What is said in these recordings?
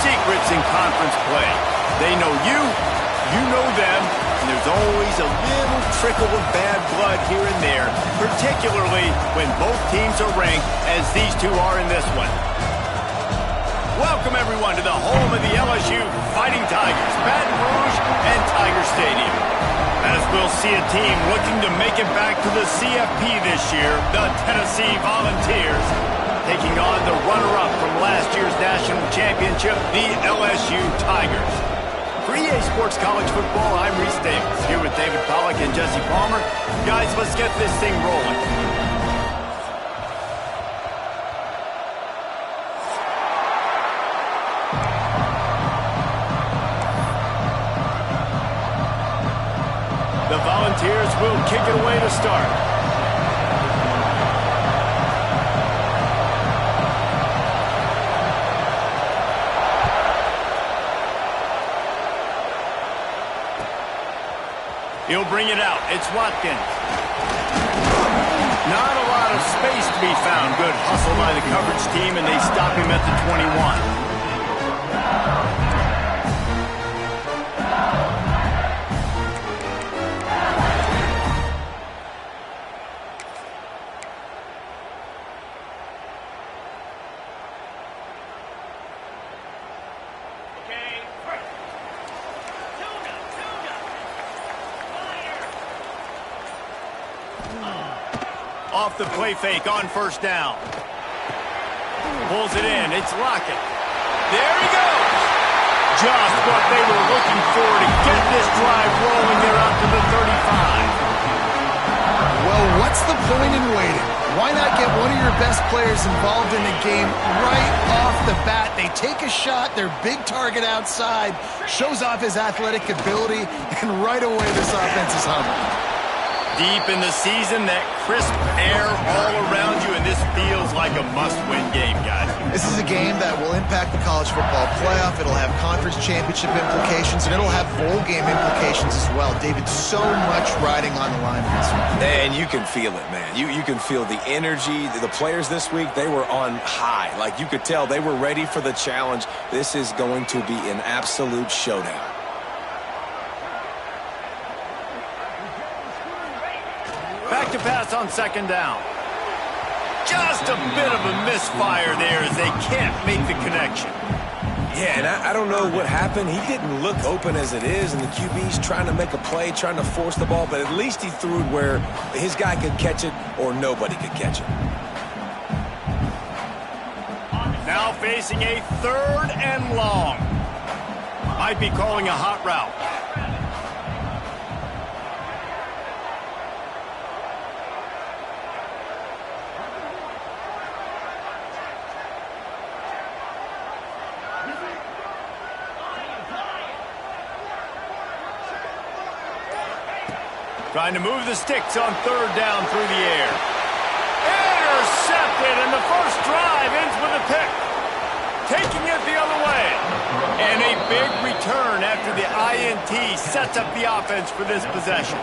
secrets in conference play. They know you, you know them, and there's always a little trickle of bad blood here and there, particularly when both teams are ranked as these two are in this one. Welcome, everyone, to the home of the LSU Fighting Tigers, Baton Rouge and Tiger Stadium. As we'll see a team looking to make it back to the CFP this year, the Tennessee Volunteers, taking on the runner-up from last year's national championship, the LSU Tigers. For EA Sports College Football, I'm Reese Davis, here with David Pollack and Jesse Palmer. Guys, let's get this thing rolling. The Volunteers will kick it away to start. He'll bring it out. It's Watkins. Not a lot of space to be found. Good hustle by the coverage team, and they stop him at the 21. Off the play fake on first down. Pulls it in. It's Lockett. There he goes. Just what they were looking for to get this drive rolling there out to the 35. Well, what's the point in waiting? Why not get one of your best players involved in the game right off the bat? They take a shot, their big target outside, shows off his athletic ability, and right away this offense is humming. Deep in the season, that crisp air all around you, and this feels like a must-win game, guys. This is a game that will impact the college football playoff. It'll have conference championship implications, and it'll have bowl game implications as well. David, so much riding on the line in this one. And you can feel it, man. You can feel the energy. The players this week, they were on high. Like, you could tell they were ready for the challenge. This is going to be an absolute showdown. Back to pass on second down. Just a bit of a misfire there as they can't make the connection. Yeah, and I don't know what happened. He didn't look open as it is, and the QB's trying to make a play, trying to force the ball, but at least he threw it where his guy could catch it or nobody could catch it. Now facing a third and long. Might be calling a hot route. Trying to move the sticks on third down through the air. Intercepted, and the first drive ends with a pick. Taking it the other way. And a big return after the INT sets up the offense for this possession.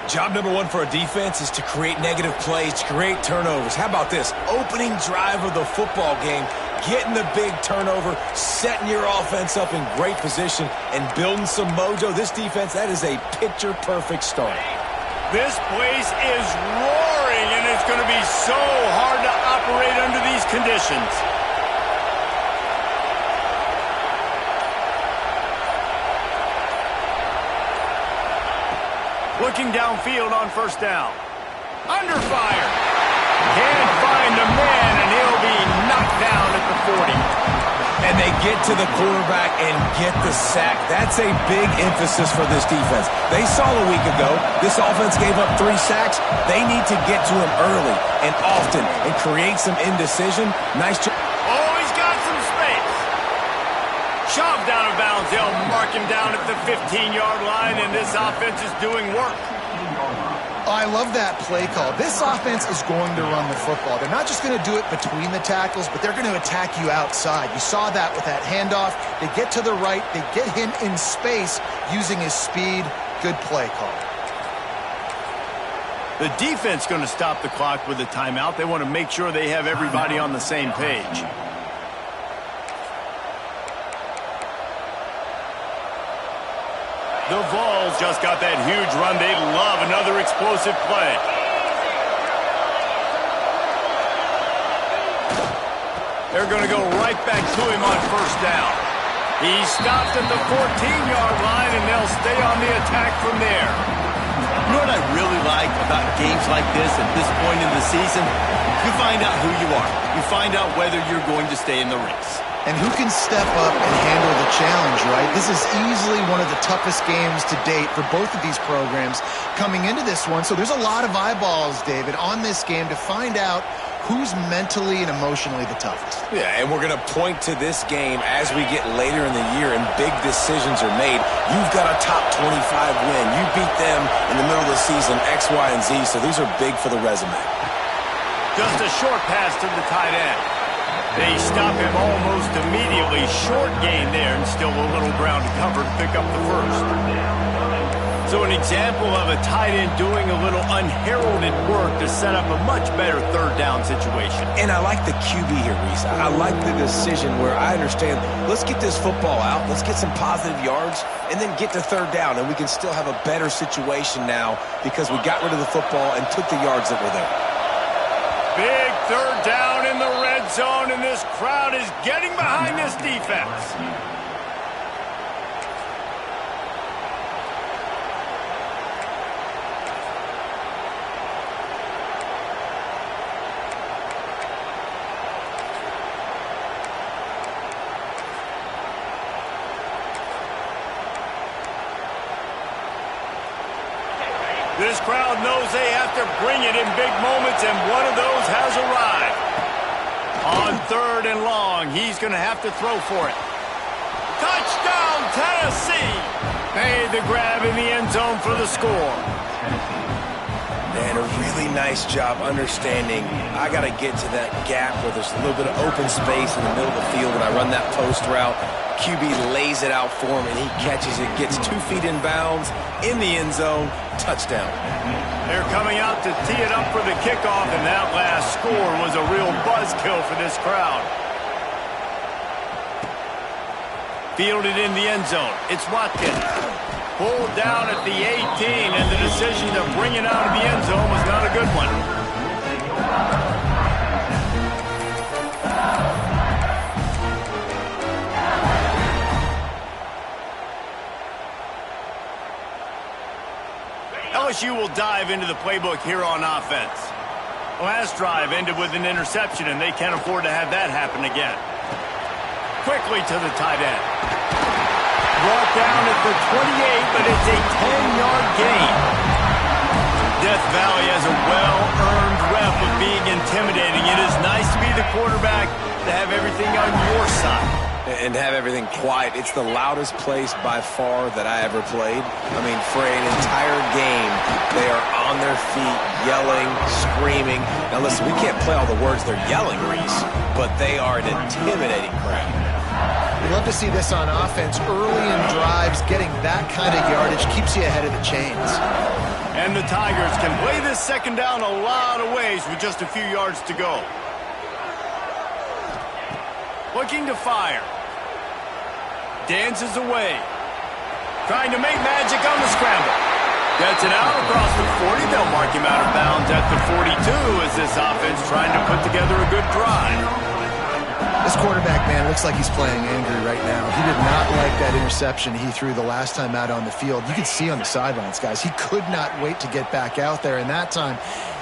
Job number one for a defense is to create negative plays, to create turnovers. How about this? Opening drive of the football game, getting the big turnover, setting your offense up in great position, and building some mojo. This defense, that is a picture-perfect start. This place is roaring, and it's going to be so hard to operate under these conditions. Looking downfield on first down. Under fire. Can't find a man, and he'll be knocked down at the 40. And they get to the quarterback and get the sack. That's a big emphasis for this defense. They saw a week ago, this offense gave up 3 sacks. They need to get to him early and often and create some indecision. Nice job. Oh, he's got some space. Shoved out of bounds. They'll mark him down at the 15-yard line, and this offense is doing work. Oh, I love that play call. This offense is going to run the football. They're not just going to do it between the tackles, but they're going to attack you outside. You saw that with that handoff. They get to the right. They get him in space using his speed. Good play call. The defense going to stop the clock with a timeout. They want to make sure they have everybody on the same page. The Vols just got that huge run. They love another explosive play. They're going to go right back to him on first down. He's stopped at the 14-yard line, and they'll stay on the attack from there. You know what I really like about games like this at this point in the season? You find out who you are. You find out whether you're going to stay in the race. And who can step up and handle the challenge, right? This is easily one of the toughest games to date for both of these programs coming into this one. So there's a lot of eyeballs, David, on this game to find out who's mentally and emotionally the toughest. Yeah, and we're going to point to this game as we get later in the year and big decisions are made. You've got a top 25 win. You beat them in the middle of the season, X, Y, and Z, so these are big for the resume. Just a short pass to the tight end. They stop him almost immediately. Short gain there, and still a little ground to cover to pick up the first. So an example of a tight end doing a little unheralded work to set up a much better third down situation. And I like the QB here, Reese. I like the decision where I understand, let's get this football out, let's get some positive yards, and then get to third down, and we can still have a better situation now because we got rid of the football and took the yards that were there. Big third down in the red zone, and this crowd is getting behind this defense. This crowd knows they have to bring it in big moments, and one of those has arrived. On third and long, he's going to have to throw for it. Touchdown, Tennessee! Made the grab in the end zone for the score. And a really nice job understanding I got to get to that gap where there's a little bit of open space in the middle of the field when I run that post route. QB lays it out for him, and he catches it, gets 2 feet in bounds, in the end zone, touchdown. They're coming out to tee it up for the kickoff, and that last score was a real buzzkill for this crowd. Fielded in the end zone. It's Watkins. Pulled down at the 18, and the decision to bring it out of the end zone was not a good one. LSU will dive into the playbook here on offense. Last drive ended with an interception, and they can't afford to have that happen again. Quickly to the tight end. Brought down at the 28, but it's a 10-yard gain. Death Valley has a well-earned rep of being intimidating. It is nice to be the quarterback, to have everything on your side. And have everything quiet. It's the loudest place by far that I ever played. I mean, for an entire game, they are on their feet, yelling, screaming. Now listen, we can't play all the words they're yelling, Reese, but they are an intimidating crowd. We love to see this on offense. Early in drives, getting that kind of yardage keeps you ahead of the chains. And the Tigers can play this second down a lot of ways with just a few yards to go. Looking to fire. Dances away. Trying to make magic on the scramble. Gets it out across the 40. They'll mark him out of bounds at the 42 as this offense trying to put together a good drive. This quarterback, man, looks like he's playing angry right now. He did not like that interception he threw the last time out on the field. You could see on the sidelines, guys, he could not wait to get back out there. And that time,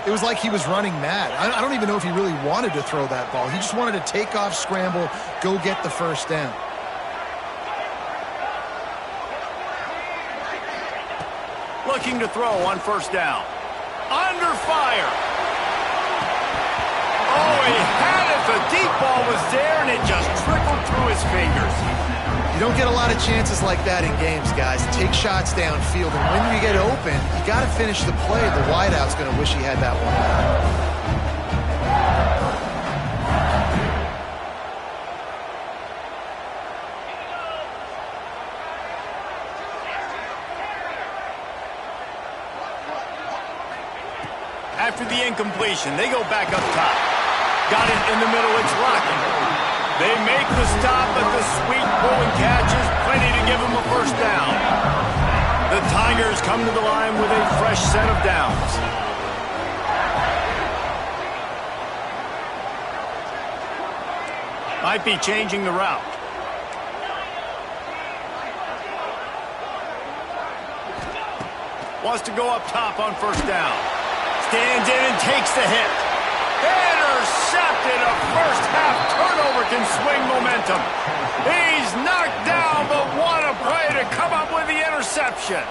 it was like he was running mad. I don't even know if he really wanted to throw that ball. He just wanted to take off, scramble, go get the first down. Looking to throw on first down. Under fire. Oh, he had it. The deep ball was there, and it just trickled through his fingers. You don't get a lot of chances like that in games, guys. Take shots downfield, and when you get open, you got to finish the play. The wideout's going to wish he had that one. After the incompletion, they go back up top. Got it in the middle, it's rocking. They make the stop, but the sweet pull and catch is plenty to give them a first down. The Tigers come to the line with a fresh set of downs. Might be changing the route. Wants to go up top on first down. Stands in and takes the hit. Intercepted. A first-half turnover can swing momentum. He's knocked down, but what a play to come up with the interception.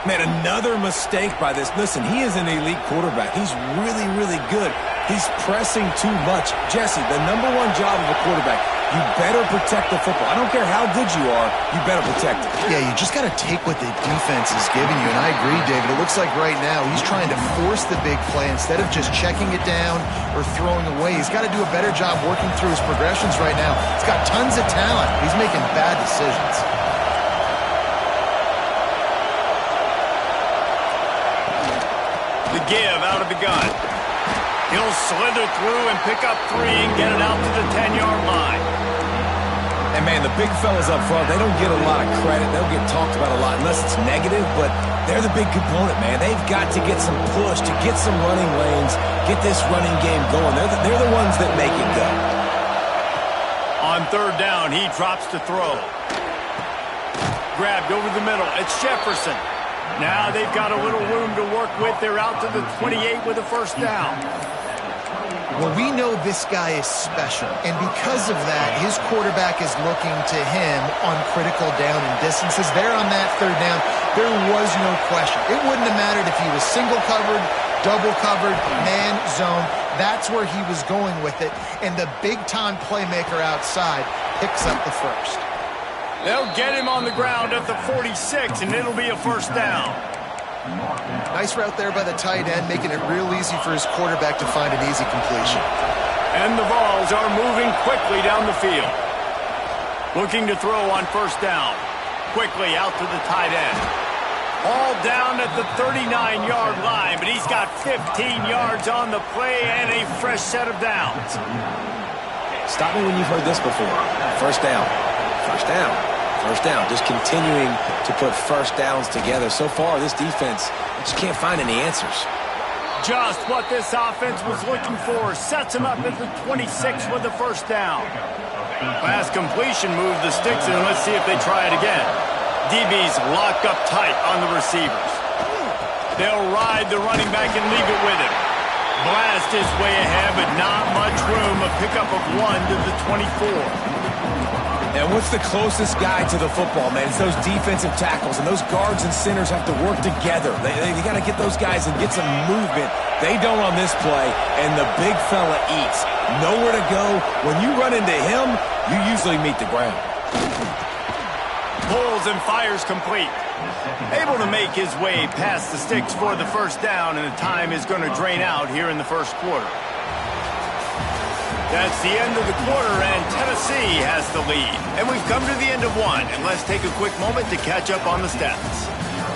Man, another mistake by this. Listen, he is an elite quarterback. He's really, really good. He's pressing too much. Jesse, the number one job of a quarterback, you better protect the football. I don't care how good you are, you better protect it. Yeah, you just got to take what the defense is giving you, and I agree, David. It looks like right now he's trying to force the big play instead of just checking it down or throwing away. He's got to do a better job working through his progressions right now. He's got tons of talent. He's making bad decisions. The give out of the gun. He'll slither through and pick up 3 and get it out to the 10-yard line. And, man, the big fellas up front, they don't get a lot of credit. They'll get talked about a lot unless it's negative, but they're the big component, man. They've got to get some push, to get some running lanes, get this running game going. They're the ones that make it go. On third down, he drops to throw. Grabbed over the middle. It's Jefferson. Now they've got a little room to work with. They're out to the 28 with a first down. Well, we know this guy is special, and because of that, his quarterback is looking to him on critical down and distances. There on that third down, there was no question. It wouldn't have mattered if he was single covered, double covered, man, zone. That's where he was going with it, and the big-time playmaker outside picks up the first. They'll get him on the ground at the 46, and it'll be a first down. Nice route there by the tight end, making it real easy for his quarterback to find an easy completion. And the Vols are moving quickly down the field. Looking to throw on first down. Quickly out to the tight end. All down at the 39-yard line, but he's got 15 yards on the play and a fresh set of downs. Stop me when you've heard this before. First down. First down. First down. Just continuing to put first downs together. So far, this defense just can't find any answers. Just what this offense was looking for. Sets him up at the 26 with the first down. Pass completion, move the sticks in. Let's see if they try it again. DB's locked up tight on the receivers. They'll ride the running back and leave it with him. Blast his way ahead, but not much room. A pickup of 1 to the 24. And what's the closest guy to the football, man? It's those defensive tackles, and those guards and centers have to work together. They got to get those guys and get some movement. They don't on this play, and the big fella eats. Nowhere to go. When you run into him, you usually meet the ground. Pulls and fires complete. Able to make his way past the sticks for the first down, and the time is going to drain out here in the first quarter. That's the end of the quarter, and Tennessee has the lead. And we've come to the end of one, and let's take a quick moment to catch up on the stats.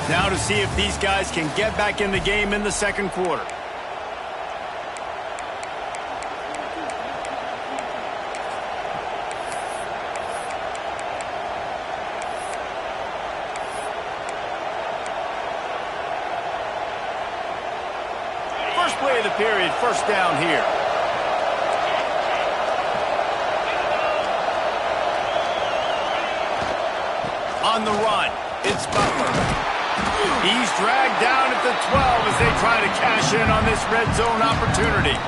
Now to see if these guys can get back in the game in the second quarter. First play of the period, first down here. On the run, it's Butler. He's dragged down at the 12 as they try to cash in on this red zone opportunity.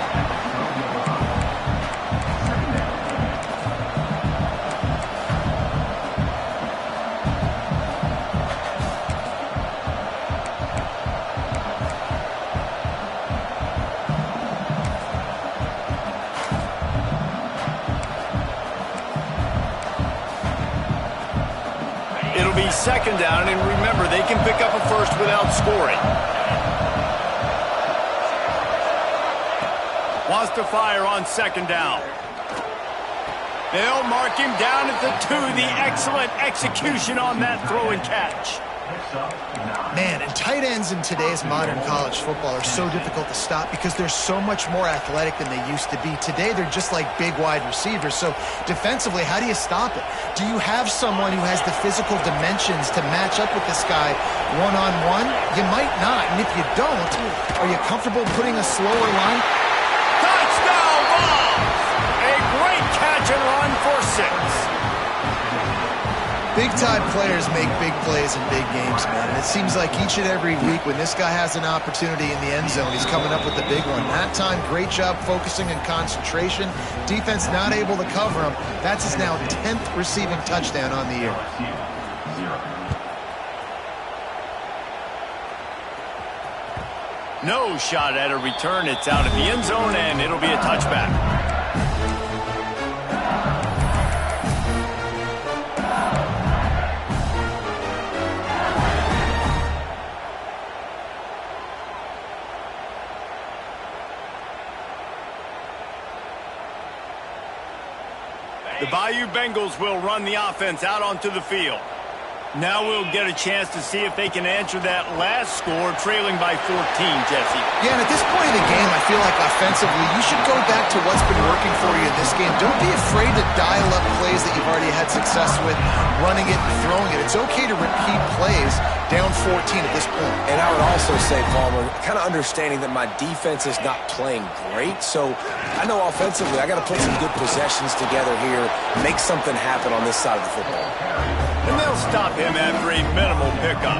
It'll be second down, and remember, they can pick up a first without scoring. Wants to fire on second down. They'll mark him down at the 2. The excellent execution on that throw and catch. Man, and tight ends in today's modern college football are so difficult to stop because they're so much more athletic than they used to be. Today, they're just like big wide receivers. So defensively, how do you stop it? Do you have someone who has the physical dimensions to match up with this guy one-on-one? You might not. And if you don't, are you comfortable putting a slower line? Touchdown ball! A great catch and run for 6. Big-time players make big plays in big games, man. And it seems like each and every week when this guy has an opportunity in the end zone, he's coming up with the big one. That time, great job focusing and concentration. Defense not able to cover him. That's his now 10th receiving touchdown on the year. No shot at a return. It's out of the end zone, and it'll be a touchback. The Bayou Bengals will run the offense out onto the field. Now we'll get a chance to see if they can answer that last score, trailing by 14, Jesse. Yeah, and at this point in the game, I feel like offensively, you should go back to what's been working for you in this game. Don't be afraid to dial up plays that you've already had success with, running it and throwing it. It's okay to repeat plays down 14 at this point. And I would also say, Palmer, kind of understanding that my defense is not playing great, so I know offensively I got to put some good possessions together here, make something happen on this side of the football. And they'll stop him after a minimal pickup.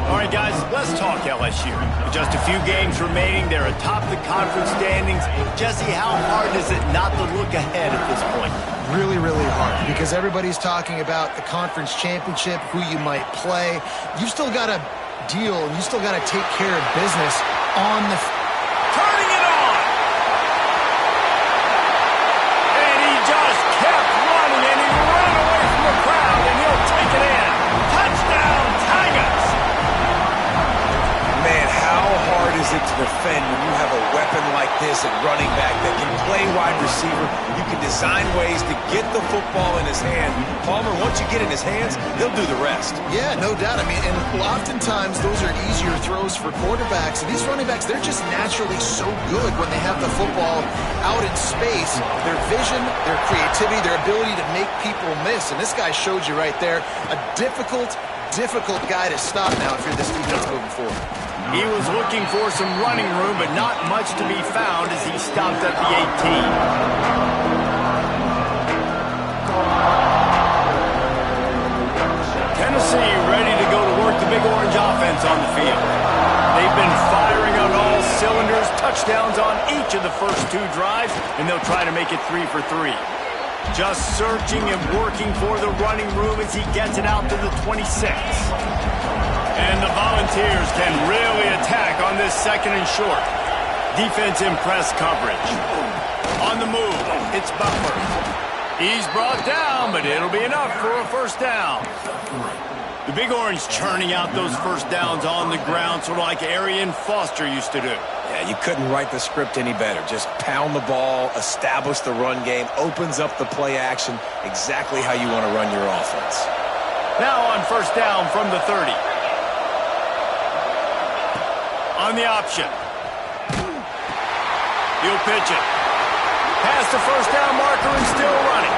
All right, guys, let's talk LSU. With just a few games remaining, they're atop the conference standings. Jesse, how hard is it not to look ahead at this point? Really, really hard, because everybody's talking about the conference championship, who you might play. You've still got to deal, and you still got to take care of business on the... Turning it on! And he just kept running, and he ran away from the crowd, and he'll take it in. Touchdown, Tigers! Man, how hard is it to defend when you have a weapon like this at running back that can play wide receiver? You can design ways to get the football in his hand. Palmer, once you get in his hands, he'll do the rest. Yeah, no doubt. I mean, and oftentimes those are easier throws for quarterbacks. And these running backs, they're just naturally so good when they have the football out in space. Their vision, their creativity, their ability to make people miss. And this guy showed you right there, a difficult guy to stop now if you're this defense moving forward. He was looking for some running room, but not much to be found as he stopped at the 18. Tennessee ready to go to work the Big Orange offense on the field. They've been firing on all cylinders, touchdowns on each of the first 2 drives, and they'll try to make it 3 for 3. Just searching and working for the running room as he gets it out to the 26. And the Volunteers can really attack on this 2nd and short. Defense in press coverage. On the move, it's Butler. He's brought down, but it'll be enough for a first down. The Big Orange churning out those first downs on the ground, sort of like Arian Foster used to do. Yeah, you couldn't write the script any better. Just pound the ball, establish the run game, opens up the play action, exactly how you want to run your offense. Now on first down from the 30. On the option. He'll pitch it. Past the first down marker and still running.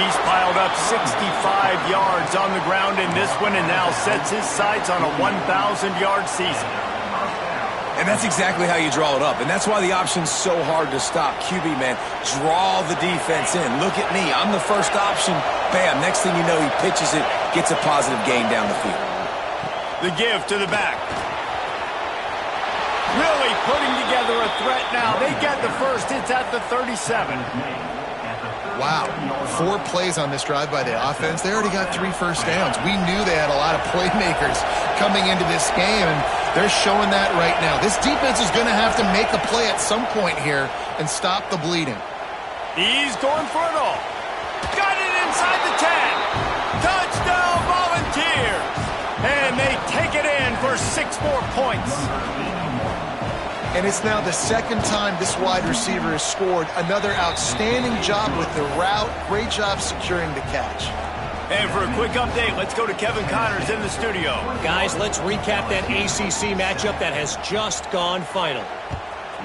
He's piled up 65 yards on the ground in this one and now sets his sights on a 1,000-yard season. And that's exactly how you draw it up. And that's why the option's so hard to stop. QB, man, draw the defense in. Look at me. I'm the first option. Bam. Next thing you know, he pitches it, gets a positive gain down the field. The give to the back. Really putting together a threat now. They get the first. It's at the 37. Wow, 4 plays on this drive by the offense. They already got 3 first downs. We knew they had a lot of playmakers coming into this game, and they're showing that right now. This defense is going to have to make a play at some point here and stop the bleeding. He's going for it all. Got it inside the 10. Touchdown, Volunteers. And they take it in for 6 more points. And it's now the 2nd time this wide receiver has scored. Another outstanding job with the route. Great job securing the catch. And for a quick update, let's go to Kevin Connors in the studio. Guys, let's recap that ACC matchup that has just gone final.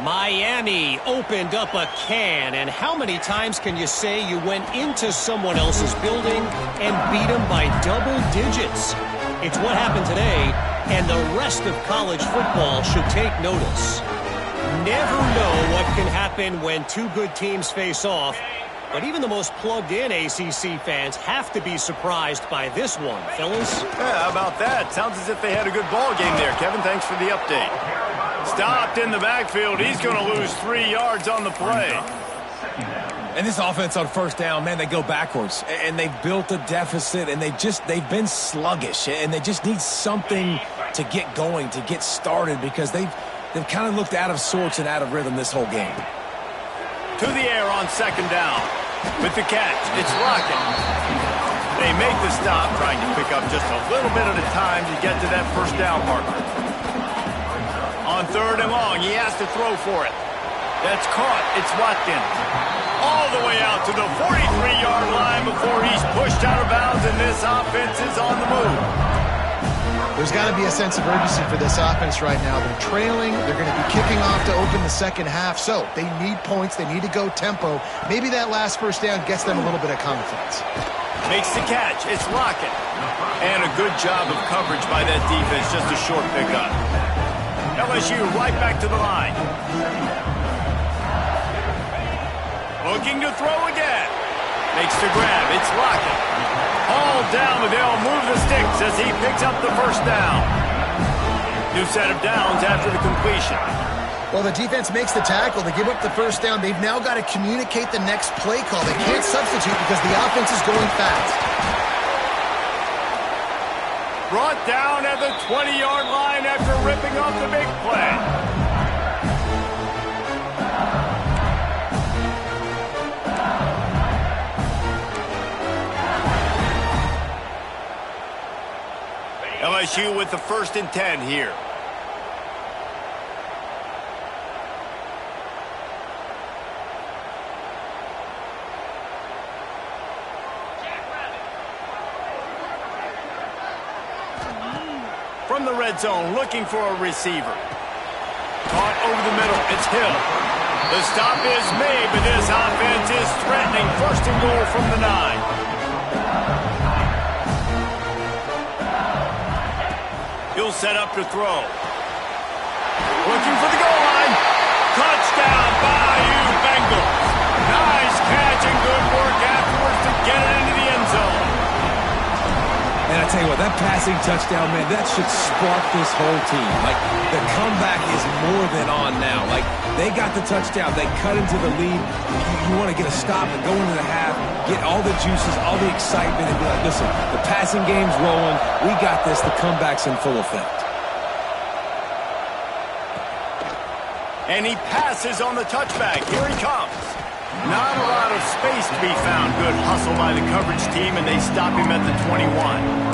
Miami opened up a can, and how many times can you say you went into someone else's building and beat them by double digits? It's what happened today, and the rest of college football should take notice. Never know what can happen when two good teams face off, but even the most plugged-in ACC fans have to be surprised by this one, fellas. Yeah, how about that? Sounds as if they had a good ball game there. Kevin, thanks for the update. Stopped in the backfield. He's going to lose 3 yards on the play. And this offense on first down, man, they go backwards. And they've built a deficit, and they've been sluggish. And they just need something to get going, to get started, because they've kind of looked out of sorts and out of rhythm this whole game. To the air on second down. With the catch, it's Rocket. They make the stop, trying to pick up just a little bit at a time to get to that first down marker. On third and long, he has to throw for it. That's caught. It's Watkins. All the way out to the 43-yard line before he's pushed out of bounds, and this offense is on the move. There's got to be a sense of urgency for this offense right now. They're trailing. They're going to be kicking off to open the second half, so they need points. They need to go tempo. Maybe that last first down gets them a little bit of confidence. Makes the catch. It's Lockett. And a good job of coverage by that defense. Just a short pickup. LSU right back to the line. Looking to throw again. Makes the grab. It's Lockett. All down, but they'll move the sticks as he picks up the first down. New set of downs after the completion. Well, the defense makes the tackle. They give up the first down. They've now got to communicate the next play call. They can't substitute because the offense is going fast. Brought down at the 20-yard line after ripping off the big play. LSU with the 1st and 10 here. From the red zone, looking for a receiver. Caught over the middle. It's Hill. The stop is made, but this offense is threatening. 1st and goal from the 9. He'll set up to throw. Looking for the goal line. Touchdown, Bayou Bengals. Nice catch and good work afterwards to get it into the end zone. And I tell you what, that passing touchdown, man, that should spark this whole team. Like, the comeback is more than on now. Like, they got the touchdown. They cut into the lead. You want to get a stop and go into the half, get all the juices, all the excitement, and be like, listen, the passing game's rolling. We got this. The comeback's in full effect. And he passes on the touchback. Here he comes. Not a lot of space to be found. Good hustle by the coverage team, and they stop him at the 21.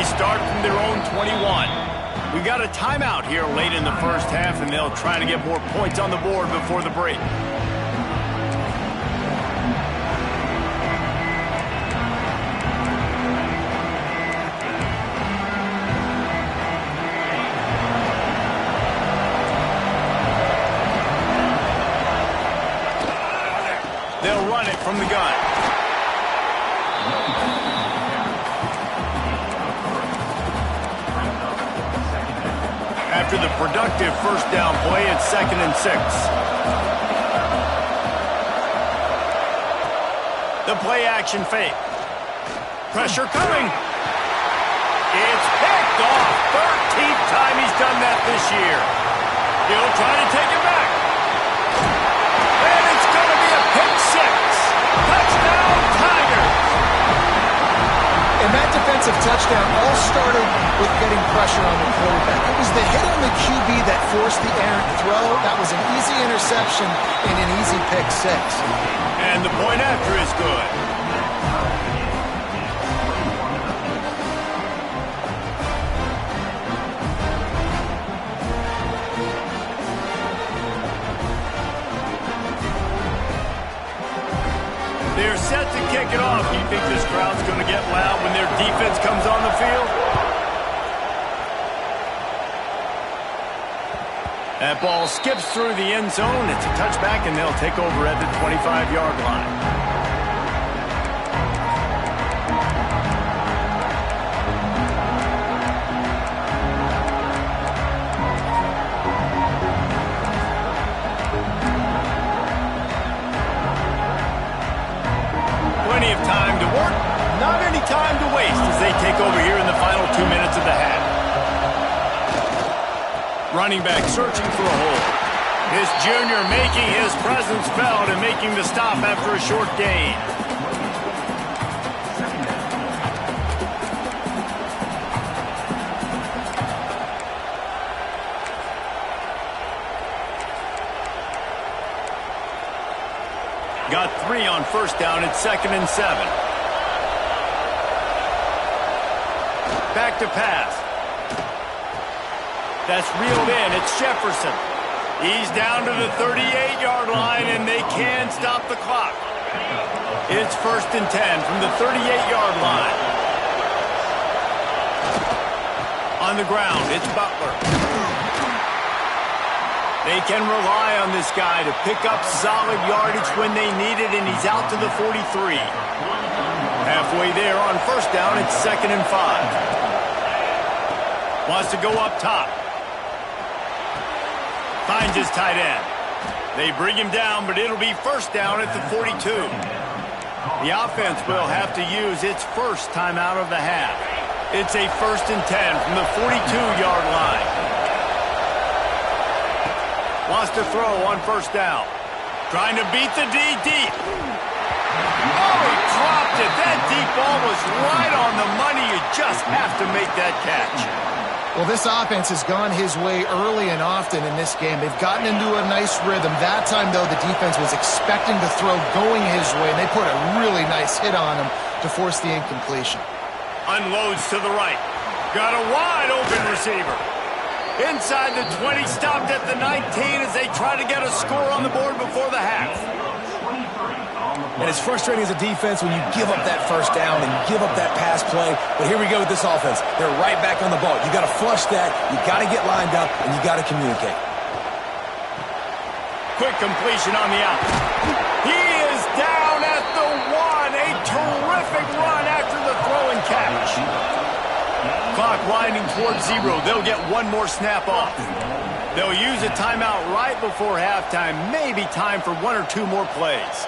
Start from their own 21. We got a timeout here late in the first half, and they'll try to get more points on the board before the break. They'll run it from the gun. after the productive first down play at 2nd and 6. The play action fake. Pressure coming. It's picked off. 13th time he's done that this year. He'll try to take it back. And it's going to be a pick 6. Touchdown, Tigers. And that defensive touchdown all started with getting pressure on the quarterback. It was the hit on the QB that forced the errant throw. That was an easy interception and an easy pick 6. And the point after is good. They're set to kick it off. Do you think this crowd's going to get loud when their defense comes on the field? That ball skips through the end zone. It's a touchback, and they'll take over at the 25-yard line. Plenty of time to work, not any time to waste as they take over here in the final 2 minutes of the half. Running back searching for a hole. This junior making his presence felt and making the stop after a short gain. Got 3 on first down at 2nd and 7. Back to pass. That's reeled in. It's Jefferson. He's down to the 38-yard line, and they can stop the clock. It's 1st and 10 from the 38-yard line. On the ground, it's Butler. They can rely on this guy to pick up solid yardage when they need it, and he's out to the 43. Halfway there on first down, it's 2nd and 5. Wants to go up top. Finds his tight end. They bring him down, but it'll be first down at the 42. The offense will have to use its first timeout of the half. It's a 1st and 10 from the 42-yard line. Wants to throw on first down. Trying to beat the D deep. Oh, he dropped it. That deep ball was right on the money. You just have to make that catch. Well, this offense has gone his way early and often in this game. They've gotten into a nice rhythm. That time, though, the defense was expecting the throw going his way, and they put a really nice hit on him to force the incompletion. Unloads to the right. Got a wide open receiver. Inside the 20, stopped at the 19 as they try to get a score on the board before the half. And it's frustrating as a defense when you give up that first down and give up that pass play. But here we go with this offense. They're right back on the ball. You got to flush that. You got to get lined up, and you got to communicate. Quick completion on the out. He is down at the 1. A terrific run after the throw and catch. Clock winding towards 0. They'll get one more snap off. They'll use a timeout right before halftime. Maybe time for 1 or 2 more plays.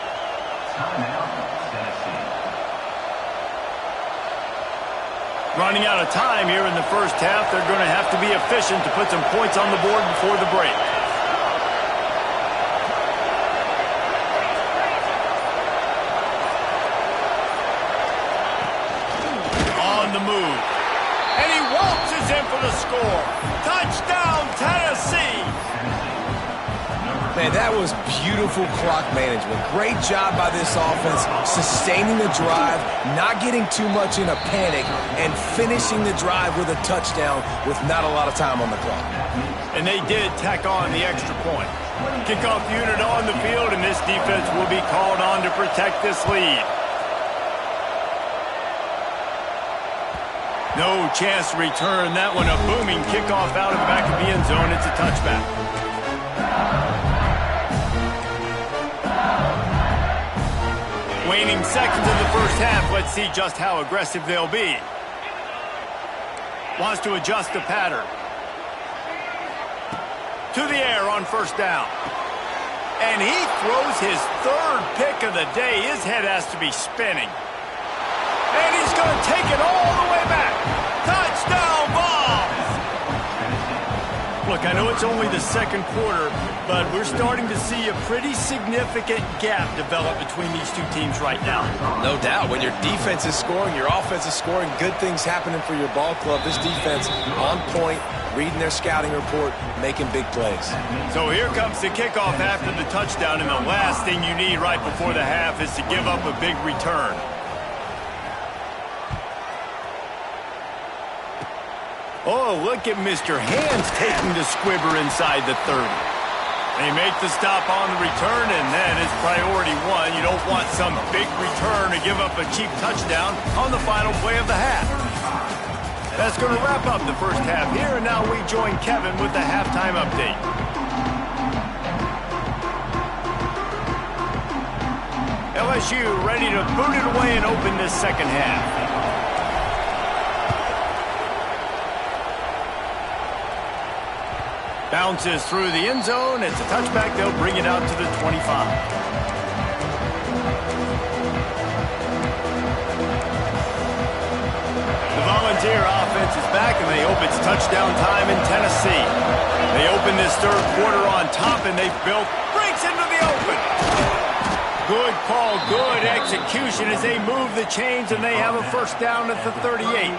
Running out of time here in the first half. They're going to have to be efficient to put some points on the board before the break. On the move. And he waltzes in for the score. Touchdown, Tennessee. Man, that was beautiful clock management. Great job by this offense, sustaining the drive, not getting too much in a panic, and finishing the drive with a touchdown with not a lot of time on the clock. And they did tack on the extra point. Kickoff unit on the field, and this defense will be called on to protect this lead. No chance to return that one. A booming kickoff out of the back of the end zone. It's a touchback. Waning seconds in the first half. Let's see just how aggressive they'll be. Wants to adjust the pattern. to the air on first down. And he throws his third pick of the day. His head has to be spinning. And he's going to take it all the way back. Touchdown ball! Look, I know it's only the second quarter, but we're starting to see a pretty significant gap develop between these two teams right now. No doubt. When your defense is scoring, your offense is scoring, good things happening for your ball club. This defense on point, reading their scouting report, making big plays. So here comes the kickoff after the touchdown, and the last thing you need right before the half is to give up a big return. Oh, look at Mr. Hands taking the squibber inside the 30. They make the stop on the return, and that is priority one. You don't want some big return to give up a cheap touchdown on the final play of the half. That's going to wrap up the first half here, and now we join Kevin with the halftime update. LSU ready to boot it away and open this second half. Bounces through the end zone. It's a touchback. They'll bring it out to the 25. The Volunteer offense is back, and they hope it's touchdown time in Tennessee. They open this third quarter on top, and they've built breaks into the open. Good call, good execution as they move the chains, and they have a first down at the 38.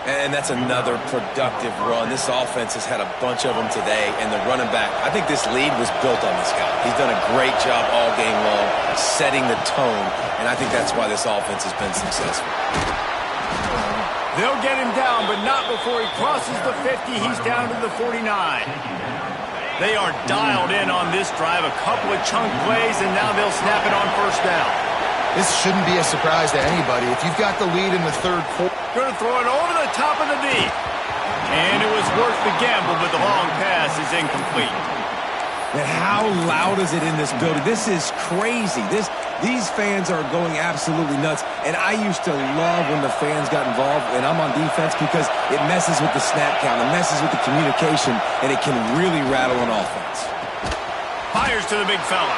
And that's another productive run. This offense has had a bunch of them today, and the running back, I think this lead was built on this guy. He's done a great job all game long setting the tone, and I think that's why this offense has been successful. They'll get him down, but not before he crosses the 50. He's down to the 49. They are dialed in on this drive, a couple of chunk plays, and now they'll snap it on first down. This shouldn't be a surprise to anybody. If you've got the lead in the third quarter, going to throw it over the top of the deep. And it was worth the gamble, but the long pass is incomplete. And how loud is it in this building? This is crazy. These fans are going absolutely nuts. And I used to love when the fans got involved, and I'm on defense, because it messes with the snap count. It messes with the communication, and it can really rattle an offense. Fires to the big fella.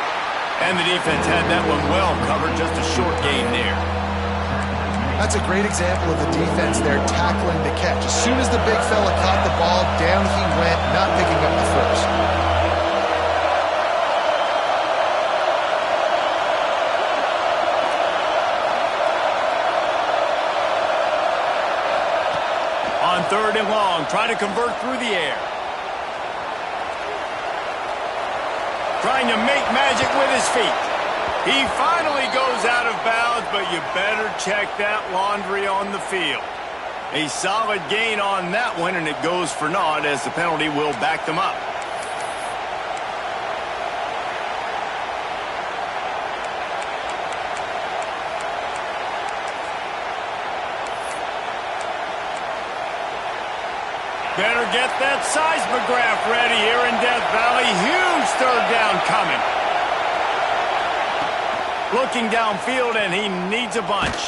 And the defense had that one well covered, just a short gain there. That's a great example of the defense there tackling the catch. As soon as the big fella caught the ball, down he went, not picking up the first. On third and long, try to convert through the air. Trying to make magic with his feet. He finally goes out of bounds, but you better check that laundry on the field. A solid gain on that one, and it goes for naught as the penalty will back them up. Better get that seismograph ready here in Death Valley. Huge third down coming. Looking downfield, and he needs a bunch.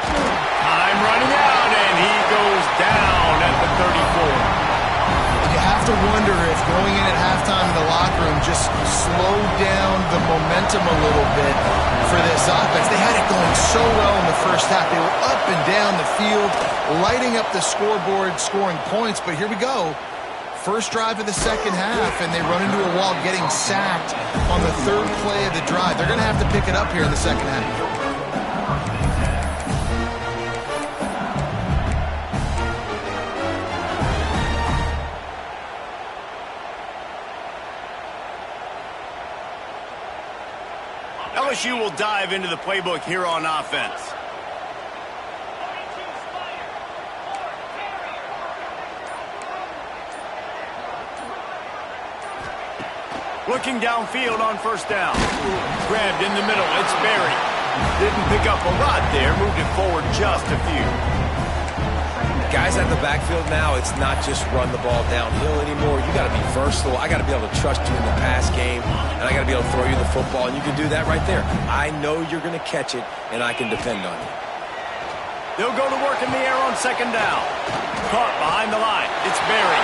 Time running out, and he goes down at the 34. You have to wonder if going in at halftime in the locker room just slowed down the momentum a little bit for this offense. They had it going so well in the first half. They were up and down the field, lighting up the scoreboard, scoring points. But here we go. First drive of the second half, and they run into a wall, getting sacked on the third play of the drive. They're going to have to pick it up here in the second half. LSU will dive into the playbook here on offense. Looking downfield on first down. Grabbed in the middle. It's Berry. Didn't pick up a lot there. Moved it forward just a few. Guys at the backfield now, it's not just run the ball downhill anymore. You got to be versatile. I got to be able to trust you in the pass game, and I got to be able to throw you the football, and you can do that right there. I know you're going to catch it, and I can depend on you. They'll go to work in the air on second down. Caught behind the line. It's Berry.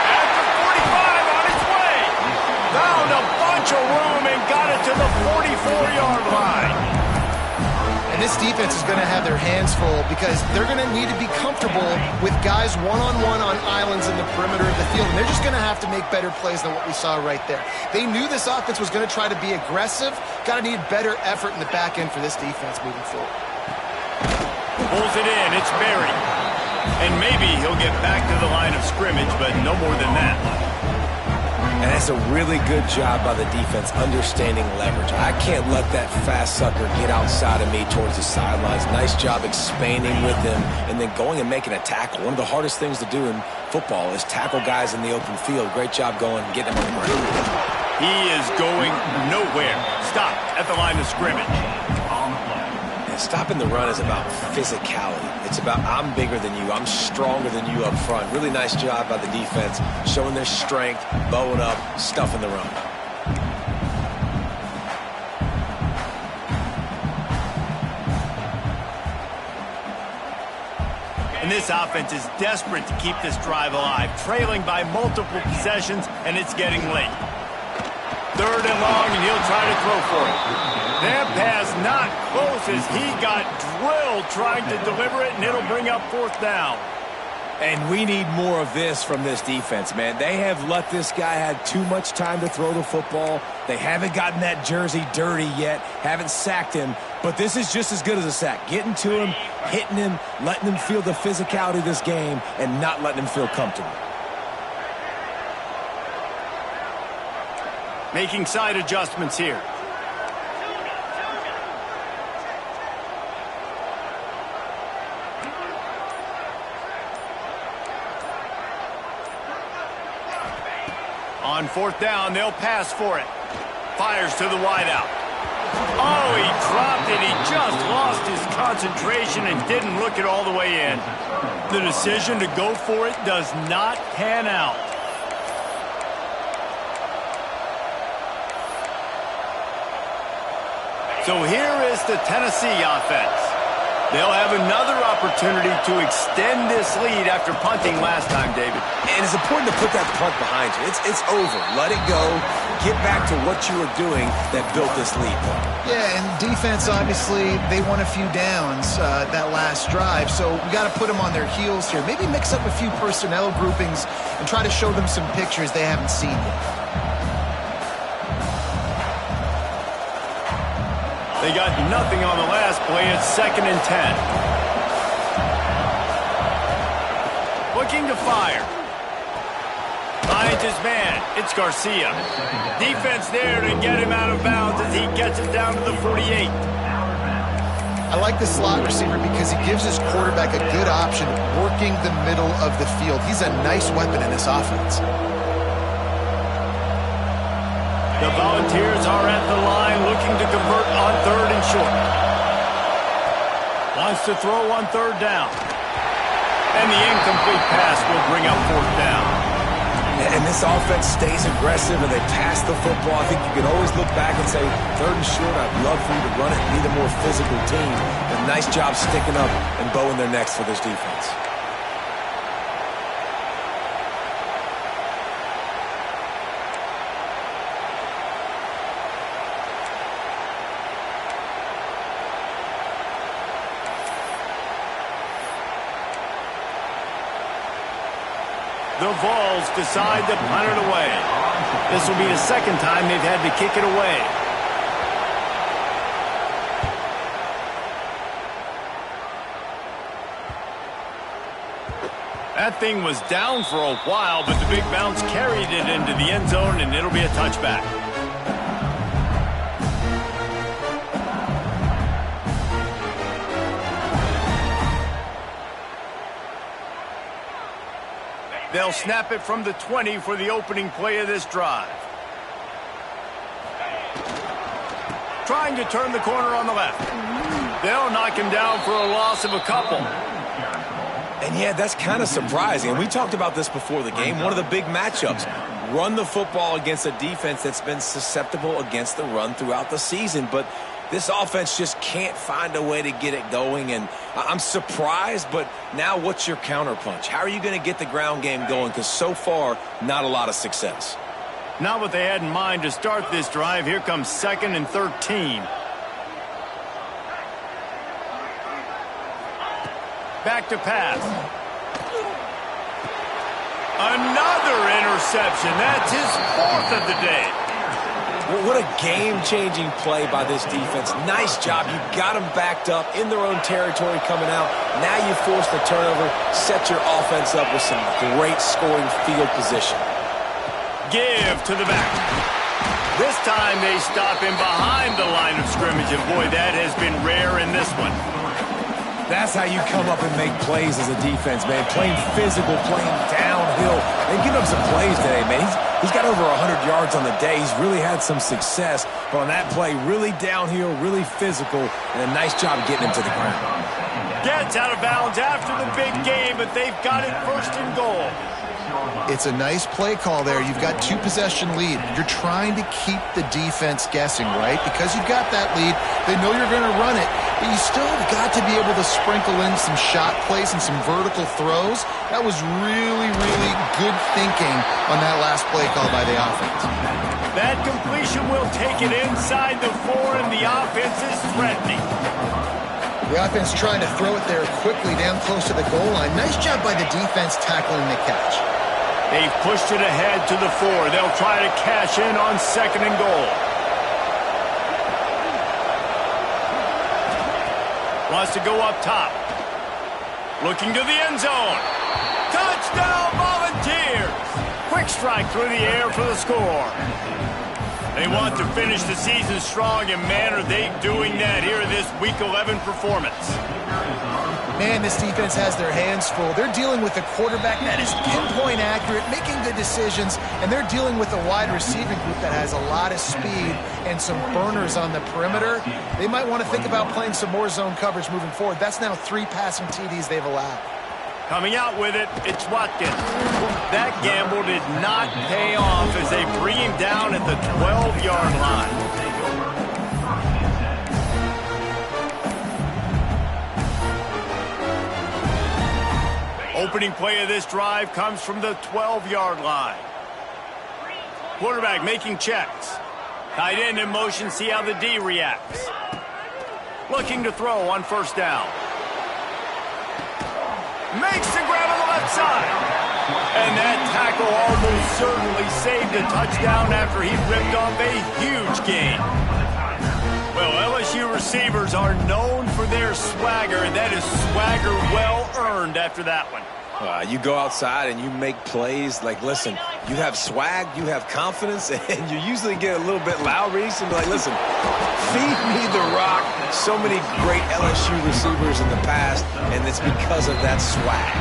At the 45 on his found a bunch of room and got it to the 44-yard line. And this defense is going to have their hands full because they're going to need to be comfortable with guys one-on-one on islands in the perimeter of the field. And they're just going to have to make better plays than what we saw right there. They knew this offense was going to try to be aggressive. Got to need better effort in the back end for this defense moving forward. Pulls it in. It's Berry. And maybe he'll get back to the line of scrimmage, but no more than that. And that's a really good job by the defense understanding leverage. I can't let that fast sucker get outside of me towards the sidelines. Nice job expanding with him and then going and making a tackle. One of the hardest things to do in football is tackle guys in the open field. Great job going and getting him on the ground. He is going nowhere. Stopped at the line of scrimmage. Stopping the run is about physicality. It's about I'm bigger than you. I'm stronger than you up front. Really nice job by the defense, showing their strength, bowing up, stuffing the run. And this offense is desperate to keep this drive alive, trailing by multiple possessions, and it's getting late. 3rd and long, and he'll try to throw for it. That pass not close as he got drilled trying to deliver it, and it'll bring up 4th down. And we need more of this from this defense, man. They have let this guy have too much time to throw the football. They haven't gotten that jersey dirty yet, haven't sacked him, but this is just as good as a sack. Getting to him, hitting him, letting him feel the physicality of this game, and not letting him feel comfortable. Making side adjustments here. On 4th down, they'll pass for it. Fires to the wideout. Oh, he dropped it. He just lost his concentration and didn't look it all the way in. The decision to go for it does not pan out. So here is the Tennessee offense. They'll have another opportunity to extend this lead after punting last time, David. And it's important to put that punt behind you. It's over. Let it go. Get back to what you were doing that built this lead. Yeah, and defense, obviously, they won a few downs that last drive, so we got to put them on their heels here. Maybe mix up a few personnel groupings and try to show them some pictures they haven't seen yet. They got nothing on the last play. It's 2nd and 10. Looking to fire. Finds his man. It's Garcia. Defense there to get him out of bounds as he gets it down to the 48. I like the slot receiver because he gives his quarterback a good option working the middle of the field. He's a nice weapon in this offense. The Volunteers are at the line looking to convert on 3rd and short. Wants to throw on 3rd down. And the incomplete pass will bring up 4th down. And this offense stays aggressive and they pass the football. I think you can always look back and say, 3rd and short, I'd love for you to run it and be the more physical team. And nice job sticking up and bowing their necks for this defense. The Vols decide to punt it away. This will be the 2nd time they've had to kick it away. That thing was down for a while, but the big bounce carried it into the end zone, and it'll be a touchback. They'll snap it from the 20 for the opening play of this drive. Trying to turn the corner on the left. They'll knock him down for a loss of a couple. And yeah, that's kind of surprising. And we talked about this before the game. One of the big matchups. Run the football against a defense that's been susceptible against the run throughout the season. But this offense just can't find a way to get it going. And I'm surprised, but now what's your counterpunch? How are you going to get the ground game going? Because so far, not a lot of success. Not what they had in mind to start this drive. Here comes 2nd and 13. Back to pass. Another interception. That's his 4th of the day. What a game-changing play by this defense. Nice job. You got them backed up in their own territory coming out. Now you force the turnover, set your offense up with some great scoring field position. Give to the back. This time they stop him behind the line of scrimmage, and boy, that has been rare in this one. That's how you come up and make plays as a defense, man. Playing physical, playing downhill. They give him some plays today, man. He's got over 100 yards on the day. He's really had some success. But on that play, really downhill, really physical, and a nice job getting him to the ground. Gets out of bounds after the big game, but they've got it 1st and goal. It's a nice play call there. You've got 2-possession lead. You're trying to keep the defense guessing, right? Because you've got that lead, they know you're going to run it, but you still have got to be able to sprinkle in some shot plays and some vertical throws. That was really, really good thinking on that last play call by the offense. That completion will take it inside the 4, and the offense is threatening. The offense trying to throw it there quickly down close to the goal line. Nice job by the defense tackling the catch. They've pushed it ahead to the 4. They'll try to cash in on 2nd and goal. Wants to go up top. Looking to the end zone. Touchdown, Volunteers! Quick strike through the air for the score. They want to finish the season strong, and man, are they doing that here in this Week 11 performance. Man, this defense has their hands full. They're dealing with a quarterback that is pinpoint accurate, making good decisions, and they're dealing with a wide receiving group that has a lot of speed and some burners on the perimeter. They might want to think about playing some more zone coverage moving forward. That's now 3 passing TDs they've allowed. Coming out with it, it's Watkins. That gamble did not pay off as they bring him down at the 12-yard line. Opening play of this drive comes from the 12-yard line. Quarterback making checks. Tight end in motion, see how the D reacts. Looking to throw on 1st down. Makes the grab on the left side. And that tackle almost certainly saved a touchdown after he ripped off a huge gain. Well, LSU receivers are known for their swagger, and that is swagger well earned after that one. You go outside and you make plays. Like, listen, you have swag, you have confidence, and you usually get a little bit loud, Reese, and be like, listen, feed me the rock. So many great LSU receivers in the past, and it's because of that swag.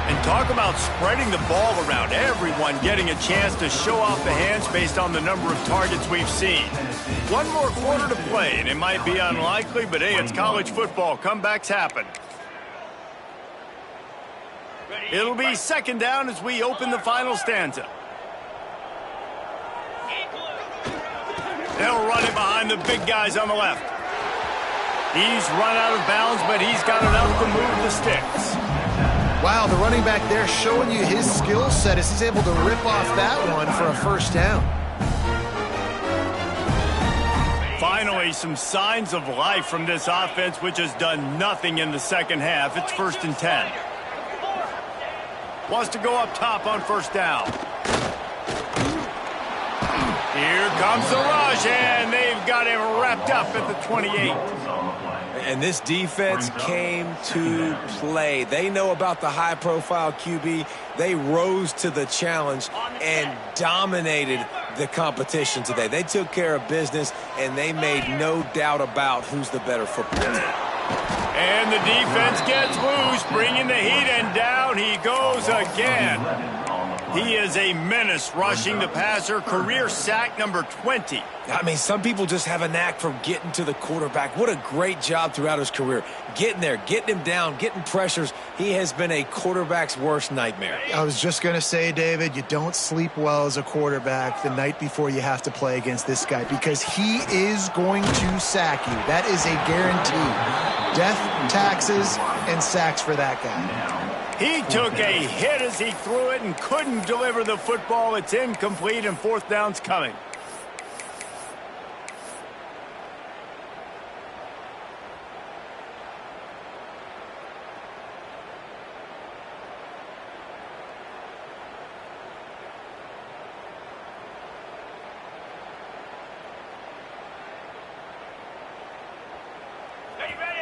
And talk about spreading the ball around. Everyone getting a chance to show off the hands based on the number of targets we've seen. One more quarter to play, and it might be unlikely, but hey, it's college football. Comebacks happen. It'll be 2nd down as we open the final stanza. They'll run it behind the big guys on the left. He's run out of bounds, but he's got enough to move the sticks. Wow, the running back there showing you his skill set as he's able to rip off that one for a 1st down. Finally, some signs of life from this offense, which has done nothing in the 2nd half. It's 1st and 10. Wants to go up top on 1st down. Here comes the rush, and they've got him wrapped up at the 28. And this defense came to play. They know about the high-profile QB. They rose to the challenge and dominated the competition today. They took care of business, and they made no doubt about who's the better football team. And the defense gets loose, bringing the heat, and down he goes again. He is a menace rushing the passer, career sack number 20. I mean, some people just have a knack for getting to the quarterback. What a great job throughout his career. Getting there, getting him down, getting pressures. He has been a quarterback's worst nightmare. I was just going to say, David, you don't sleep well as a quarterback the night before you have to play against this guy because he is going to sack you. That is a guarantee. Death, taxes, and sacks for that guy. He took a hit as he threw it and couldn't deliver the football. It's incomplete and fourth down's coming.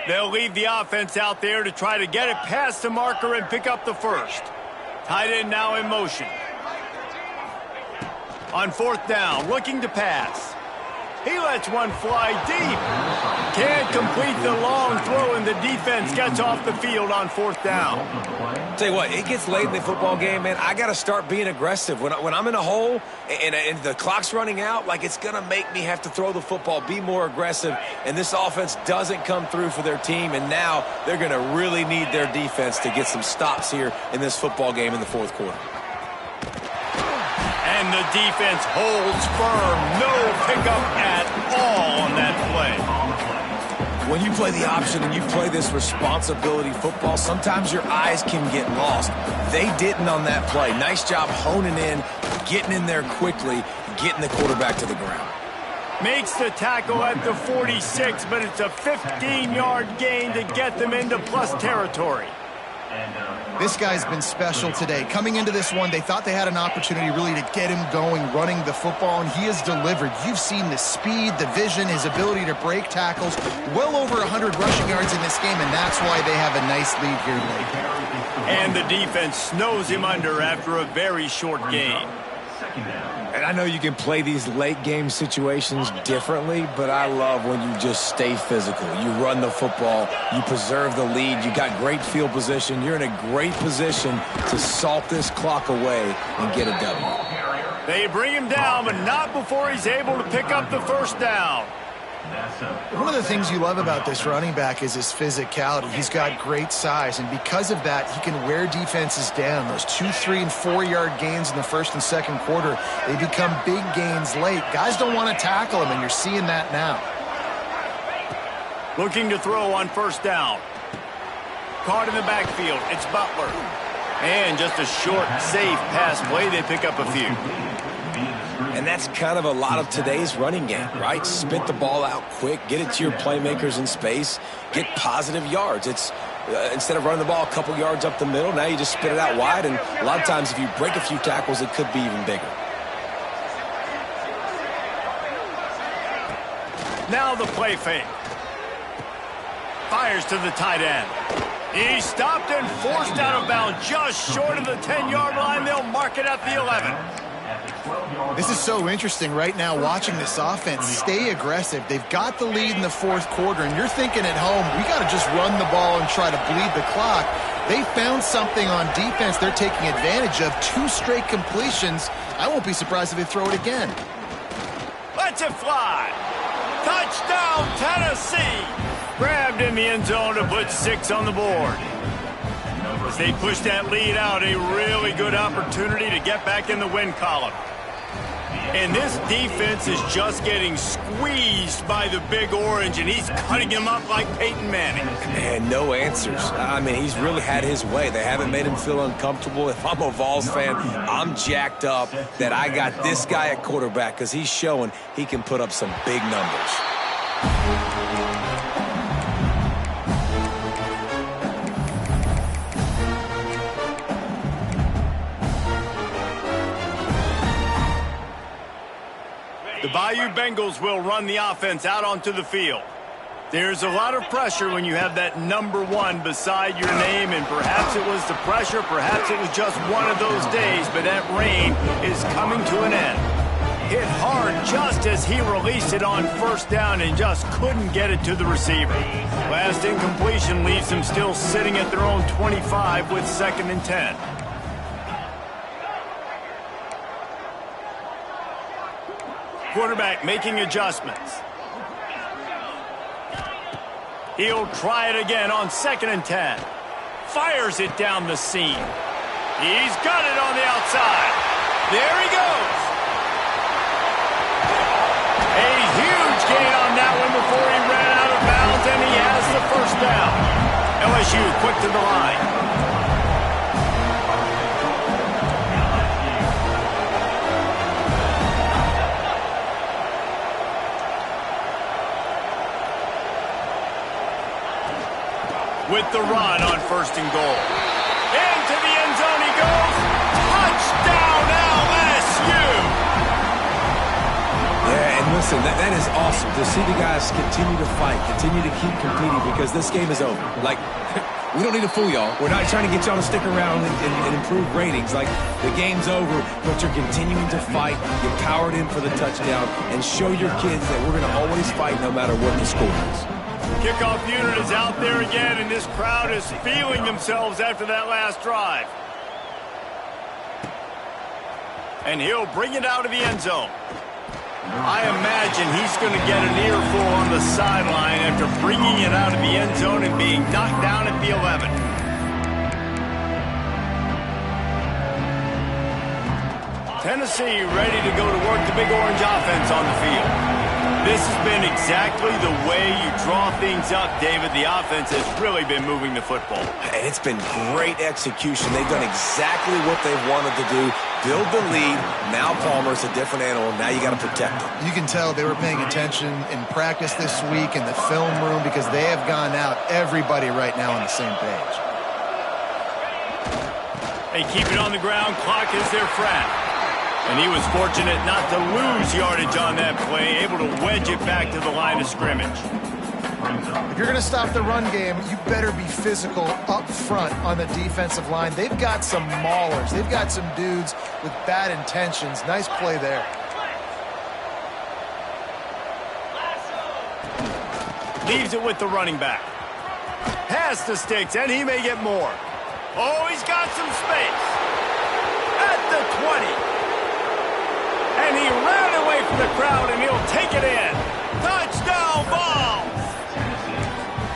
They'll leave the offense out there to try to get it past the marker and pick up the first. Tight end now in motion. On fourth down, looking to pass. He lets one fly deep. Can't complete the long throw, and the defense gets off the field on fourth down. Tell you what, it gets late in the football game, man. I got to start being aggressive. When I'm in a hole and the clock's running out, like, it's going to make me have to throw the football, be more aggressive, and this offense doesn't come through for their team, and now they're going to really need their defense to get some stops here in this football game in the fourth quarter. And the defense holds firm. No pickup at all on that play. When you play the option and you play this responsibility football, sometimes your eyes can get lost. They didn't on that play. Nice job honing in, getting in there quickly, getting the quarterback to the ground. Makes the tackle at the 46, but it's a 15-yard gain to get them into plus territory. This guy's been special today. Coming into this one, they thought they had an opportunity really to get him going, running the football, and he has delivered. You've seen the speed, the vision, his ability to break tackles. Well over 100 rushing yards in this game, and that's why they have a nice lead here late. And the defense snows him under after a very short game. And I know you can play these late game situations differently, but I love when you just stay physical. You run the football, you preserve the lead, you got great field position, you're in a great position to salt this clock away and get a W. They bring him down, but not before he's able to pick up the first down. One of the things you love about this running back is his physicality. He's got great size, and because of that, he can wear defenses down. Those 2, 3, and 4-yard gains in the first and second quarter, they become big gains late. Guys don't want to tackle him, and you're seeing that now. Looking to throw on first down. Caught in the backfield. It's Butler. And just a short, safe pass play. They pick up a few. And that's kind of a lot of today's running game, right? Spit the ball out quick, get it to your playmakers in space, get positive yards. It's instead of running the ball a couple yards up the middle, now you just spit it out wide, and a lot of times if you break a few tackles, it could be even bigger. Now the play fake. Fires to the tight end. He's stopped and forced out of bounds just short of the 10-yard line. They'll mark it at the 11. This is so interesting right now, watching this offense stay aggressive. They've got the lead in the fourth quarter, and you're thinking at home, we got to just run the ball and try to bleed the clock. They found something on defense they're taking advantage of. 2 straight completions. I won't be surprised if they throw it again. Lets it fly. Touchdown, Tennessee. Grabbed in the end zone to put 6 on the board. As they push that lead out, a really good opportunity to get back in the win column. And this defense is just getting squeezed by the Big Orange, and he's cutting him up like Peyton Manning. And no answers. I mean, he's really had his way. They haven't made him feel uncomfortable. If I'm a Vols fan, I'm jacked up that I got this guy at quarterback because he's showing he can put up some big numbers. The Bayou Bengals will run the offense out onto the field. There's a lot of pressure when you have that number 1 beside your name, and perhaps it was the pressure, perhaps it was just one of those days, but that rain is coming to an end. Hit hard just as he released it on first down and just couldn't get it to the receiver. Last incompletion leaves them still sitting at their own 25 with 2nd and 10. Quarterback making adjustments. He'll try it again on 2nd and 10. Fires it down the seam. He's got it on the outside. There he goes. A huge gain on that one before he ran out of bounds, and he has the first down. LSU quick to the line. with the run on 1st and goal. Into the end zone he goes. Touchdown, LSU! Yeah, and listen, that is awesome to see the guys continue to fight, continue to keep competing, because this game is over. Like, we don't need to fool y'all. We're not trying to get y'all to stick around and improve ratings. Like, the game's over, but you're continuing to fight. You powered in for the touchdown, and show your kids that we're going to always fight no matter what the score is. Kickoff unit is out there again, and this crowd is feeling themselves after that last drive. And he'll bring it out of the end zone. I imagine he's going to get an earful on the sideline after bringing it out of the end zone and being knocked down at the 11. Tennessee ready to go to work the big orange offense on the field. This has been exactly the way you draw things up, David. The offense has really been moving the football. And it's been great execution. They've done exactly what they've wanted to do. Build the lead. Now Palmer's a different animal. Now you got to protect him. You can tell they were paying attention in practice this week in the film room, because they have gone out, everybody right now on the same page. They keep it on the ground. Clock is their friend. And he was fortunate not to lose yardage on that play, able to wedge it back to the line of scrimmage. If you're going to stop the run game, you better be physical up front on the defensive line. They've got some maulers. They've got some dudes with bad intentions. Nice play there. Leaves it with the running back. Pass to Sticks, and he may get more. Oh, he's got some space. At the 20. And he ran away from the crowd, and he'll take it in. Touchdown ball!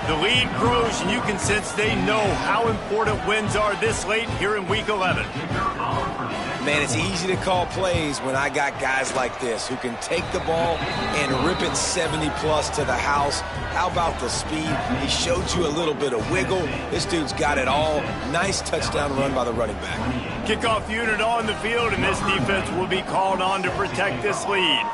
The lead grows, and you can sense they know how important wins are this late here in Week 11. Man, it's easy to call plays when I got guys like this who can take the ball and rip it 70-plus to the house. How about the speed? He showed you a little bit of wiggle. This dude's got it all. Nice touchdown run by the running back. Kickoff unit on the field, and this defense will be called on to protect this lead.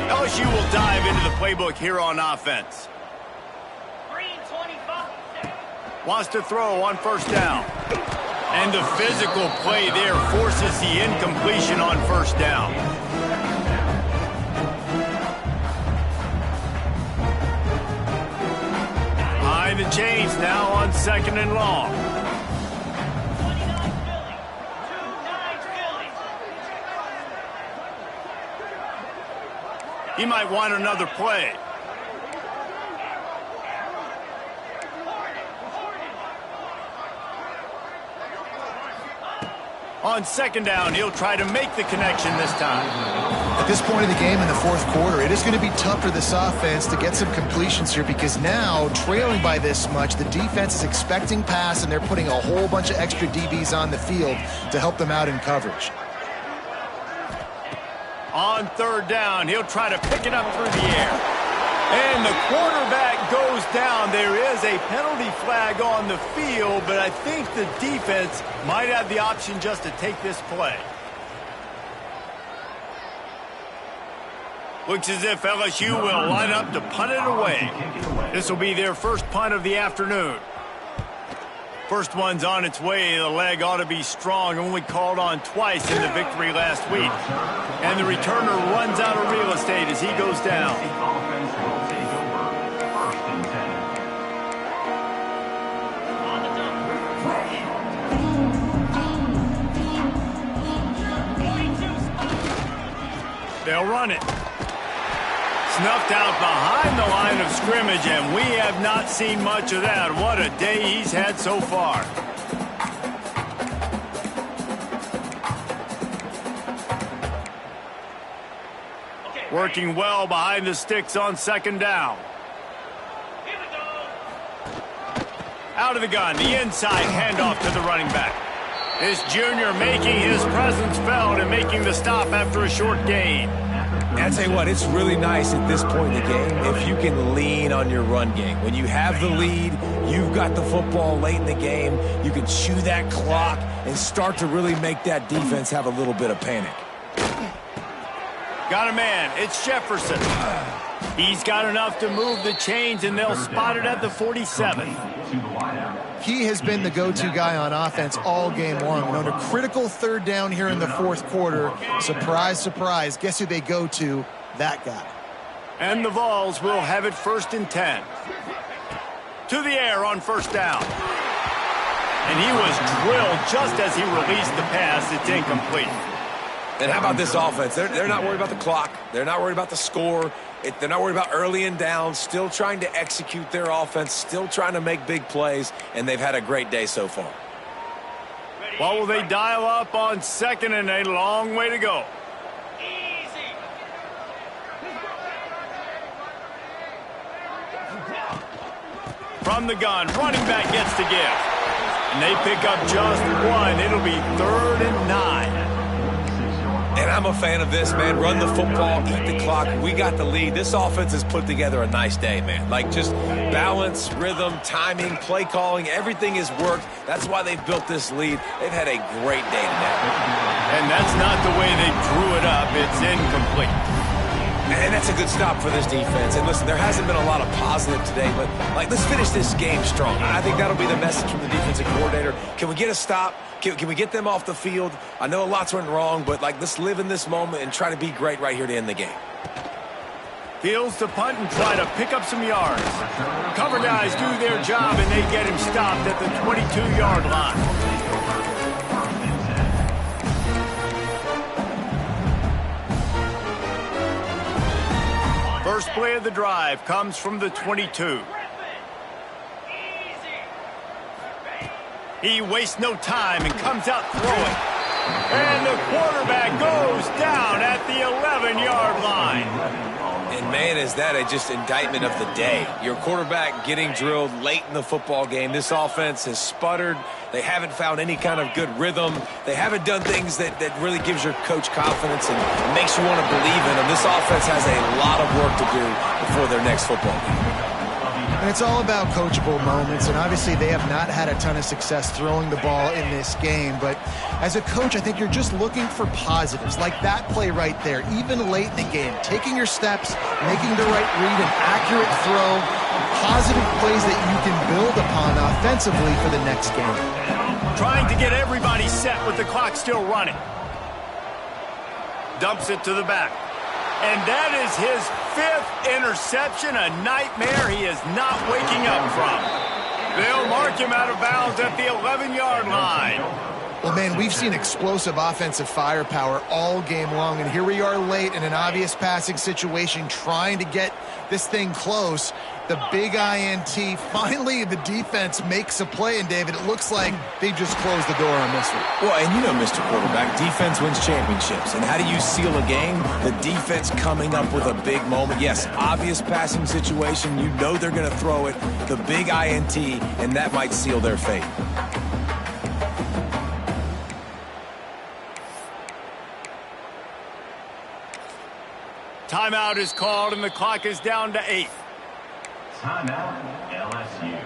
LSU will dive into the playbook here on offense. Wants to throw on 1st down. And the physical play there forces the incompletion on 1st down. Behind the chains now on 2nd and long. He might want another play. On 2nd down, he'll try to make the connection this time. At this point in the game in the 4th quarter, it is going to be tough for this offense to get some completions here, because now, trailing by this much, the defense is expecting pass, and they're putting a whole bunch of extra DBs on the field to help them out in coverage. On 3rd down, he'll try to pick it up through the air. And the quarterback goes down. There is a penalty flag on the field, but I think the defense might have the option just to take this play. Looks as if LSU will line up to punt it away. This will be their first punt of the afternoon. First one's on its way. The leg ought to be strong. Only called on twice in the victory last week. And the returner runs out of real estate as he goes down. They'll run it. Snuffed out behind the line of scrimmage, and we have not seen much of that. What a day he's had so far. Working well behind the sticks on 2nd down. Out of the gun, the inside handoff to the running back. This junior making his presence felt and making the stop after a short gain. And I tell you what, it's really nice at this point in the game if you can lean on your run game. When you have the lead, you've got the football late in the game, you can chew that clock and start to really make that defense have a little bit of panic. Got a man. It's Jefferson. He's got enough to move the chains, and they'll spot it at the 47. He has been the go-to guy on offense all game long. And on a critical third down here in the fourth quarter, surprise, surprise, guess who they go to? That guy. And the Vols will have it 1st and 10. To the air on first down. And he was drilled just as he released the pass. It's incomplete. And how about this offense? They're not worried about the clock. They're not worried about the score. They're not worried about early and down. Still trying to execute their offense. Still trying to make big plays. And they've had a great day so far. What will they dial up on 2nd and a long way to go? From the gun, running back gets the gift. And they pick up just one. It'll be 3rd and 9. And I'm a fan of this, man. Run the football, eat the clock. We got the lead. This offense has put together a nice day, man. Like just balance, rhythm, timing, play calling, everything has worked. That's why they've built this lead. They've had a great day today. And that's not the way they drew it up. It's incomplete. And that's a good stop for this defense. And listen, there hasn't been a lot of positive today, but like, let's finish this game strong. I think that'll be the message from the defensive coordinator. Can we get a stop? Can we get them off the field? I know a lot's went wrong, but like, let's live in this moment and try to be great right here to end the game. Fields to punt and try to pick up some yards. Cover guys do their job, and they get him stopped at the 22-yard line. First play of the drive comes from the 22. He wastes no time and comes out throwing. And the quarterback goes down at the 11-yard line. And, man, is that just indictment of the day. Your quarterback getting drilled late in the football game. This offense has sputtered. They haven't found any kind of good rhythm. They haven't done things that really gives your coach confidence and makes you want to believe in them. This offense has a lot of work to do before their next football game. And it's all about coachable moments, and obviously they have not had a ton of success throwing the ball in this game. But as a coach, I think you're just looking for positives, like that play right there, even late in the game, taking your steps, making the right read, an accurate throw, positive plays that you can build upon offensively for the next game. Trying to get everybody set with the clock still running. Dumps it to the back. And that is his 5th interception, a nightmare he is not waking up from. They'll mark him out of bounds at the 11-yard line. Well, man, we've seen explosive offensive firepower all game long, and here we are late in an obvious passing situation trying to get this thing close. The big INT, finally the defense makes a play, and David, it looks like they just closed the door on this one. Well, and you know, Mr. Quarterback, defense wins championships. And how do you seal a game? The defense coming up with a big moment. Yes, obvious passing situation. You know they're going to throw it. The big INT, and that might seal their fate. Timeout is called, and the clock is down to 8. Timeout, LSU.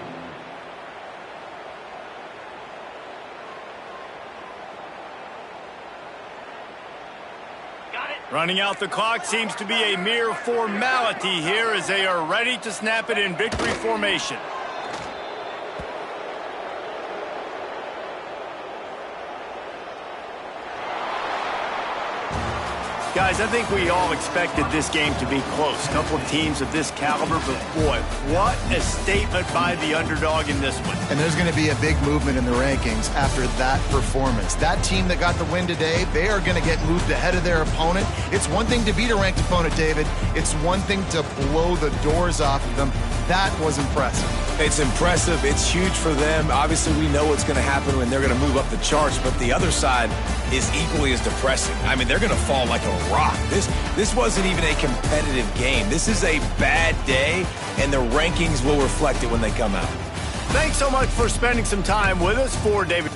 Running out the clock seems to be a mere formality here as they are ready to snap it in victory formation. Guys, I think we all expected this game to be close. A couple of teams of this caliber, but boy, what a statement by the underdog in this one. And there's going to be a big movement in the rankings after that performance. That team that got the win today, they are going to get moved ahead of their opponent. It's one thing to beat a ranked opponent, David. It's one thing to blow the doors off of them. That was impressive. It's impressive. It's huge for them. Obviously, we know what's going to happen when they're going to move up the charts, but the other side is equally as depressing. I mean, they're going to fall like a rock. This wasn't even a competitive game. This is a bad day, and the rankings will reflect it when they come out. Thanks so much for spending some time with us. For David.